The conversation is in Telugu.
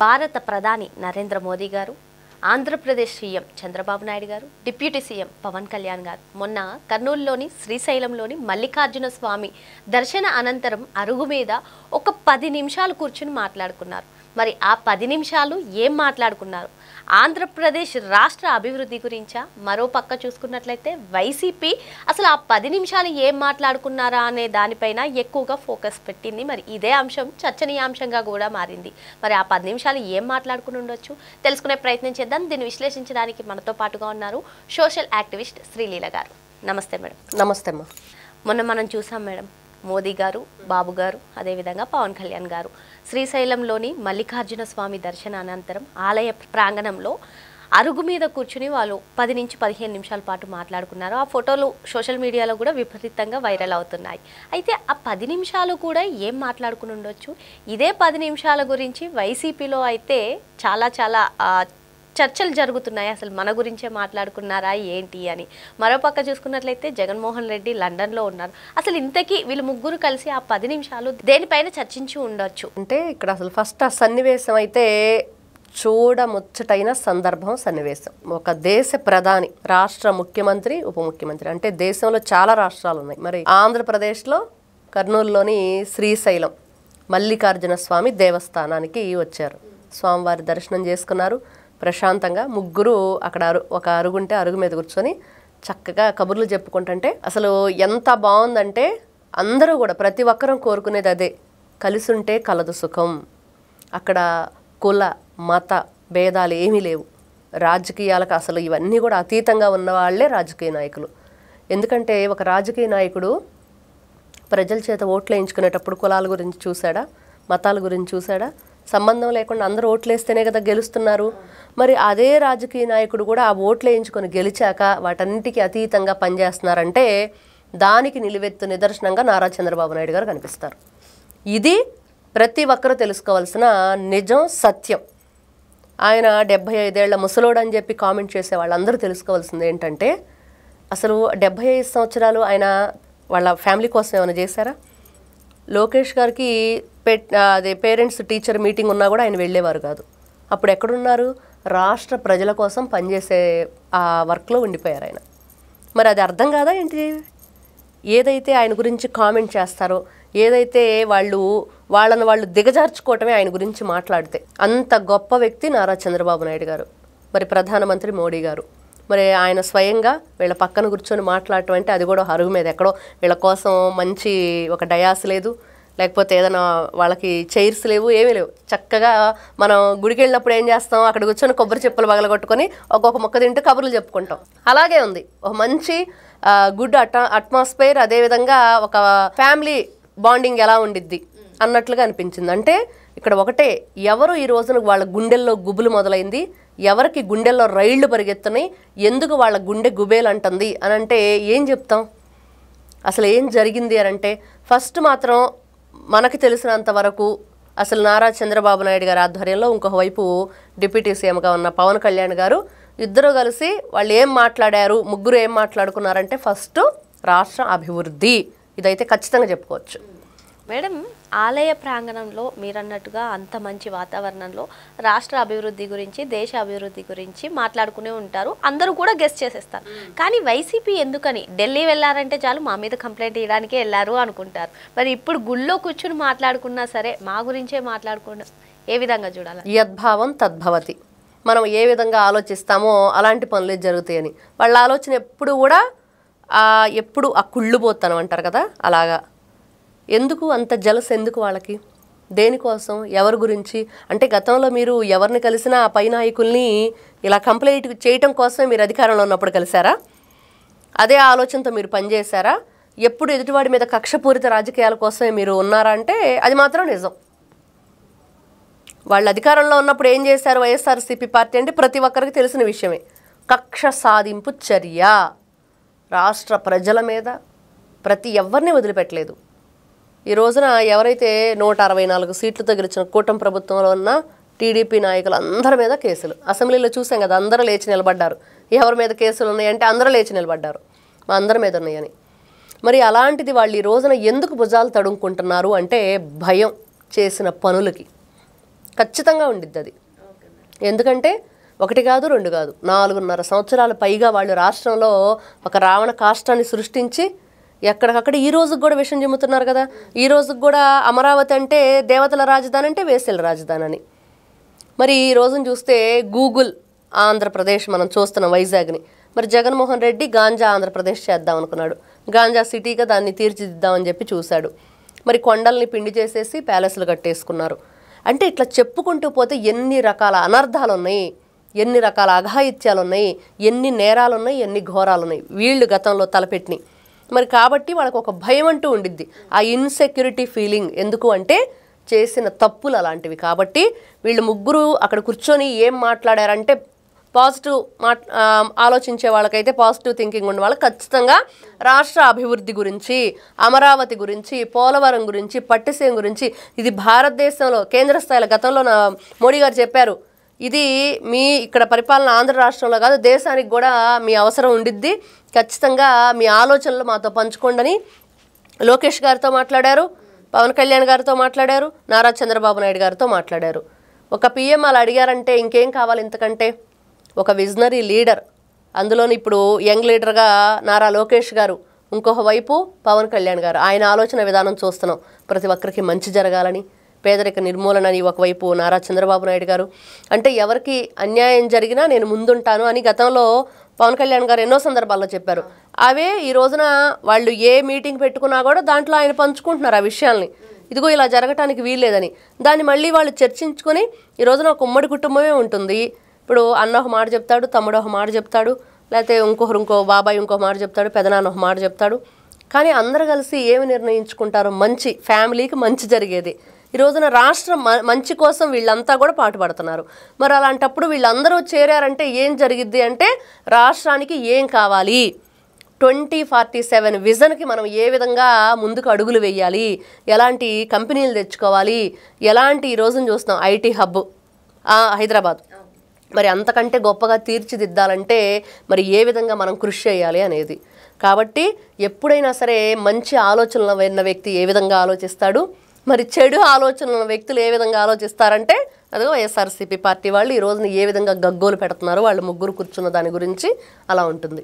భారత ప్రధాని నరేంద్ర మోదీ గారు, ఆంధ్రప్రదేశ్ సీఎం చంద్రబాబు నాయుడు గారు, డిప్యూటీ సీఎం పవన్ కళ్యాణ్ గారు మొన్న కర్నూలులోని శ్రీశైలంలోని మల్లికార్జున స్వామి దర్శన అనంతరం అరుగు మీద ఒక 10 నిమిషాలు కూర్చుని మాట్లాడుకున్నారు. మరి ఆ 10 నిమిషాలు ఏం మాట్లాడుకున్నారు? ఆంధ్రప్రదేశ్ రాష్ట్ర అభివృద్ధి గురించా? మరో పక్క చూసుకున్నట్లయితే వైసీపీ అసలు ఆ 10 నిమిషాలు ఏం మాట్లాడుకున్నారా అనే దానిపైన ఎక్కువగా ఫోకస్ పెట్టింది. మరి ఇదే అంశం చర్చనీయాంశంగా కూడా మారింది. మరి ఆ 10 నిమిషాలు ఏం మాట్లాడుకుని ఉండొచ్చు తెలుసుకునే ప్రయత్నం చేద్దాం. దీన్ని విశ్లేషించడానికి మనతో పాటుగా ఉన్నారు సోషల్ యాక్టివిస్ట్ శ్రీలీల గారు. నమస్తే మేడం. నమస్తే అమ్మా. మొన్న మనం చూసాం మేడం, మోదీ గారు, బాబు గారు, అదేవిధంగా పవన్ కళ్యాణ్ గారు శ్రీశైలంలోని మల్లికార్జున స్వామి దర్శన అనంతరం ఆలయ ప్రాంగణంలో అరుగు మీద కూర్చుని వాళ్ళు 10 నుంచి 15 నిమిషాల పాటు మాట్లాడుకున్నారు. ఆ ఫోటోలు సోషల్ మీడియాలో కూడా విపరీతంగా వైరల్ అవుతున్నాయి. అయితే ఆ 10 నిమిషాలు కూడా ఏం మాట్లాడుకుని ఉండొచ్చు? ఇదే 10 నిమిషాల గురించి వైసీపీలో అయితే చాలా చర్చలు జరుగుతున్నాయి. అసలు మన గురించే మాట్లాడుకున్నారా ఏంటి అని. మరోపక్క చూసుకున్నట్లయితే జగన్మోహన్ రెడ్డి లండన్లో ఉన్నారు. అసలు ఇంతకీ వీళ్ళు ముగ్గురు కలిసి ఆ 10 నిమిషాలు దేనిపైన చర్చించి ఉండొచ్చు? అంటే ఇక్కడ అసలు ఫస్ట్ ఆ సన్నివేశం అయితే చూడముచ్చటైన సందర్భం సన్నివేశం. ఒక దేశ ప్రధాని, రాష్ట్ర ముఖ్యమంత్రి, ఉప ముఖ్యమంత్రి, అంటే దేశంలో చాలా రాష్ట్రాలు ఉన్నాయి. మరి ఆంధ్రప్రదేశ్లో కర్నూలులోని శ్రీశైలం మల్లికార్జున స్వామి దేవస్థానానికి వచ్చారు. స్వామివారి దర్శనం చేసుకున్నారు. ప్రశాంతంగా ముగ్గురు అక్కడ ఒక అరుగుంటే అరుగు మీద కూర్చొని చక్కగా కబుర్లు చెప్పుకుంటుంటే అసలు ఎంత బాగుందంటే అందరూ కూడా ప్రతి ఒక్కరూ కోరుకునేది అదే, కలిసి ఉంటే కలదు సుఖం. అక్కడ కుల మత భేదాలు ఏమీ లేవు. రాజకీయాలకు అసలు ఇవన్నీ కూడా అతీతంగా ఉన్న వాళ్ళే రాజకీయ నాయకులు. ఎందుకంటే ఒక రాజకీయ నాయకుడు ప్రజల చేత ఓట్లు వేయించుకునేటప్పుడు కులాల గురించి చూశాడా, మతాల గురించి చూశాడా? సంబంధం లేకుండా అందరూ ఓట్లేస్తేనే కదా గెలుస్తున్నారు. మరి అదే రాజకీయ నాయకుడు కూడా ఆ ఓట్లు వేయించుకొని గెలిచాక వాటన్నిటికీ అతీతంగా పనిచేస్తున్నారంటే దానికి నిలువెత్తు నిదర్శనంగా నారా చంద్రబాబు నాయుడు గారు కనిపిస్తారు. ఇది ప్రతి ఒక్కరూ తెలుసుకోవాల్సిన నిజం, సత్యం. ఆయన 75 ఏళ్ల ముసలోడు అని చెప్పి కామెంట్ చేసే వాళ్ళందరూ తెలుసుకోవాల్సింది ఏంటంటే అసలు 75 సంవత్సరాలు ఆయన వాళ్ళ ఫ్యామిలీ కోసం ఏమైనా చేశారా? లోకేష్ గారికి అదే పేరెంట్స్ టీచర్ మీటింగ్ ఉన్నా కూడా ఆయన వెళ్ళేవారు కాదు. అప్పుడు ఎక్కడున్నారు? రాష్ట్ర ప్రజల కోసం పనిచేసే ఆ వర్క్లో ఉండిపోయారు ఆయన. మరి అది అర్థం కాదా ఏంటి? ఏదైతే ఆయన గురించి కామెంట్ చేస్తారో, ఏదైతే వాళ్ళని వాళ్ళు దిగజార్చుకోవటమే ఆయన గురించి మాట్లాడితే, అంత గొప్ప వ్యక్తి నారా చంద్రబాబు నాయుడు గారు. మరి ప్రధానమంత్రి మోడీ గారు, మరి ఆయన స్వయంగా వీళ్ళ పక్కన కూర్చొని మాట్లాడటం అంటే అది కూడా అరుగు మీద ఎక్కడో వీళ్ళ కోసం మంచి ఒక డయాస్ లేదు, లేకపోతే ఏదైనా వాళ్ళకి చైర్స్ లేవు, ఏమీ లేవు. చక్కగా మనం గుడికి వెళ్ళినప్పుడు ఏం చేస్తాం, అక్కడ కూర్చొని కొబ్బరి చెప్పులు పగలగొట్టుకొని ఒక్కొక్క మొక్క తింటూ కబుర్లు చెప్పుకుంటాం. అలాగే ఉంది. ఒక మంచి గుడ్ అట్మాస్ఫియర్, అదేవిధంగా ఒక ఫ్యామిలీ బాండింగ్ ఎలా ఉండిద్ది అన్నట్లుగా అనిపించింది. అంటే ఇక్కడ ఒకటే, ఎవరు ఈ రోజున వాళ్ళ గుండెల్లో గుబులు మొదలైంది, ఎవరికి గుండెల్లో రైళ్లు పరిగెత్తున్నాయి, ఎందుకు వాళ్ళ గుండె గుబేలు అంటుంది అని అంటే ఏం చెప్తాం? అసలు ఏం జరిగింది అని అంటే ఫస్ట్ మాత్రం మనకి తెలిసినంత వరకు అసలు నారా చంద్రబాబు నాయుడు గారి ఆధ్వర్యంలో ఇంకొక వైపు డిప్యూటీ సీఎంగా ఉన్న పవన్ కళ్యాణ్ గారు ఇద్దరు కలిసి వాళ్ళు ఏం మాట్లాడారు, ముగ్గురు ఏం మాట్లాడుకున్నారంటే ఫస్ట్ రాష్ట్ర అభివృద్ధి. ఇదైతే ఖచ్చితంగా చెప్పుకోవచ్చు. మేడం, ఆలయ ప్రాంగణంలో మీరన్నట్టుగా అంత మంచి వాతావరణంలో రాష్ట్ర అభివృద్ధి గురించి, దేశ అభివృద్ధి గురించి మాట్లాడుకునే ఉంటారు. అందరూ కూడా గెస్ట్ చేసేస్తారు. కానీ వైసీపీ ఎందుకని ఢిల్లీ వెళ్ళారంటే చాలు మా మీద కంప్లైంట్ ఇవ్వడానికే వెళ్ళారు అనుకుంటారు. మరి ఇప్పుడు గుళ్ళో కూర్చుని మాట్లాడుకున్నా సరే మా గురించే మాట్లాడుకున్నా ఏ విధంగా చూడాలి? యద్భావం తద్భవతి. మనం ఏ విధంగా ఆలోచిస్తామో అలాంటి పనులే జరుగుతాయని వాళ్ళ ఆలోచన ఎప్పుడు కూడా ఎప్పుడు ఆ కుళ్ళుపోతాను అంటారు కదా, అలాగా. ఎందుకు అంత జలస్? ఎందుకు వాళ్ళకి? దేనికోసం? ఎవరి గురించి? అంటే గతంలో మీరు ఎవరిని కలిసినా ఆ పై నాయకుల్ని ఇలా కంప్లైంట్ చేయటం కోసమే మీరు అధికారంలో ఉన్నప్పుడు కలిశారా? అదే ఆలోచనతో మీరు పనిచేశారా? ఎప్పుడు ఎదుటివాడి మీద కక్షపూరిత రాజకీయాల కోసమే మీరు ఉన్నారా అంటే అది మాత్రం నిజం. వాళ్ళు అధికారంలో ఉన్నప్పుడు ఏం చేశారు వైఎస్ఆర్సీపీ పార్టీ అంటే ప్రతి ఒక్కరికి తెలిసిన విషయమే. కక్ష సాధింపు చర్య. రాష్ట్ర ప్రజల మీద ప్రతి ఎవరిని వదిలిపెట్టలేదు. ఈ రోజున ఎవరైతే 164 సీట్లతో గెలిచిన కూటమి ప్రభుత్వంలో ఉన్న టీడీపీ నాయకులు అందరి మీద కేసులు. అసెంబ్లీలో చూసాం కదా, అందరూ లేచి నిలబడ్డారు. ఎవరి మీద కేసులు ఉన్నాయంటే అందరూ లేచి నిలబడ్డారు, మా అందరి మీద ఉన్నాయని. మరి అలాంటిది వాళ్ళు ఈ రోజున ఎందుకు భుజాలు తడుముకుంటున్నారు అంటే భయం చేసిన పనులకి. ఖచ్చితంగా ఉండిద్ది అది. ఎందుకంటే ఒకటి కాదు, రెండు కాదు, 4.5 సంవత్సరాల పైగా వాళ్ళు రాష్ట్రంలో ఒక రావణ కాష్టాన్ని సృష్టించి ఎక్కడికక్కడ ఈ రోజుకి కూడా విషయం చెబుతున్నారు కదా. ఈ రోజుకి కూడా అమరావతి అంటే దేవతల రాజధాని అంటే వేసేల రాజధాని అని. మరి ఈ రోజున చూస్తే గూగుల్ ఆంధ్రప్రదేశ్ మనం చూస్తున్నాం వైజాగ్ని. మరి జగన్మోహన్ రెడ్డి గాంజా ఆంధ్రప్రదేశ్ చేద్దాం అనుకున్నాడు. గాంజా సిటీగా దాన్ని తీర్చిదిద్దామని చెప్పి చూశాడు. మరి కొండల్ని పిండి చేసేసి ప్యాలెస్లు కట్టేసుకున్నారు. అంటే ఇట్లా చెప్పుకుంటూ పోతే ఎన్ని రకాల అనర్థాలు ఉన్నాయి, ఎన్ని రకాల అఘాయిత్యాలు ఉన్నాయి, ఎన్ని నేరాలు ఉన్నాయి, ఎన్ని ఘోరాలు ఉన్నాయి వీళ్ళు గతంలో తలపెట్టినాయి. మరి కాబట్టి వాళ్ళకు ఒక భయం అంటూ ఉండిద్ది. ఆ ఇన్సెక్యూరిటీ ఫీలింగ్ ఎందుకు అంటే చేసిన తప్పులు అలాంటివి. కాబట్టి వీళ్ళు ముగ్గురు అక్కడ కూర్చొని ఏం మాట్లాడారంటే పాజిటివ్ ఆలోచించే వాళ్ళకైతే, పాజిటివ్ థింకింగ్ ఉన్న వాళ్ళకి ఖచ్చితంగా రాష్ట్ర అభివృద్ధి గురించి, అమరావతి గురించి, పోలవరం గురించి, పట్టిసీమ గురించి, ఇది భారతదేశంలో కేంద్ర స్థాయిలో గతంలో మోడీ గారు చెప్పారు, ఇది మీ ఇక్కడ పరిపాలన ఆంధ్ర రాష్ట్రంలో కాదు దేశానికి కూడా మీ అవసరం ఉండిద్ది, ఖచ్చితంగా మీ ఆలోచనలు మాతో పంచుకోండి లోకేష్ గారితో మాట్లాడారు, పవన్ కళ్యాణ్ గారితో మాట్లాడారు, నారా చంద్రబాబు నాయుడు గారితో మాట్లాడారు. ఒక పిఎం అలా అడిగారంటే ఇంకేం కావాలి ఇంతకంటే? ఒక విజనరీ లీడర్, అందులోని ఇప్పుడు యంగ్ లీడర్గా నారా లోకేష్ గారు, ఇంకొక వైపు పవన్ కళ్యాణ్ గారు. ఆయన ఆలోచన విధానం చూస్తున్నాం, ప్రతి ఒక్కరికి మంచి జరగాలని, పేదరిక నిర్మూలనని ఒకవైపు నారా చంద్రబాబు నాయుడు గారు. అంటే ఎవరికి అన్యాయం జరిగినా నేను ముందుంటాను అని గతంలో పవన్ కళ్యాణ్ గారు ఎన్నో సందర్భాల్లో చెప్పారు. అవే ఈ రోజున వాళ్ళు ఏ మీటింగ్ పెట్టుకున్నా కూడా దాంట్లో ఆయన పంచుకుంటున్నారు ఆ విషయాల్ని. ఇదిగో ఇలా జరగటానికి వీల్లేదని. దాన్ని మళ్ళీ వాళ్ళు చర్చించుకొని ఈ రోజున ఒక ఉమ్మడి కుటుంబమే ఉంటుంది. ఇప్పుడు అన్న ఒక మాట చెప్తాడు, తమ్ముడు ఒక మాట చెప్తాడు, లేకపోతే ఇంకో బాబాయ్ ఇంకో మాట చెప్తాడు, పెదనాన్న ఒక మాట చెప్తాడు. కానీ అందరూ కలిసి ఏమి నిర్ణయించుకుంటారు? మంచి ఫ్యామిలీకి మంచి జరిగేది. ఈ రోజున రాష్ట్రం మంచి కోసం వీళ్ళంతా కూడా పాటుపడుతున్నారు. మరి అలాంటప్పుడు వీళ్ళందరూ చేరారంటే ఏం జరిగిద్ది అంటే రాష్ట్రానికి ఏం కావాలి, 2047 విజన్కి మనం ఏ విధంగా ముందుకు అడుగులు వేయాలి, ఎలాంటి కంపెనీలు తెచ్చుకోవాలి, ఎలాంటి ఈ రోజున చూస్తున్నాం ఐటీ హబ్ హైదరాబాద్, మరి అంతకంటే గొప్పగా తీర్చిదిద్దాలంటే మరి ఏ విధంగా మనం కృషి చేయాలి అనేది. కాబట్టి ఎప్పుడైనా సరే మంచి ఆలోచనలు ఉన్న వ్యక్తి ఏ విధంగా ఆలోచిస్తాడు, మరి చెడు ఆలోచనలు ఉన్న వ్యక్తులు ఏ విధంగా ఆలోచిస్తారంటే అదిగో వైఎస్ఆర్సీపీ పార్టీ వాళ్ళు ఈ రోజున ఏ విధంగా గగ్గోలు పెడుతున్నారు, వాళ్ళు ముగ్గురు కూర్చున్న దాని గురించి అలా ఉంటుంది.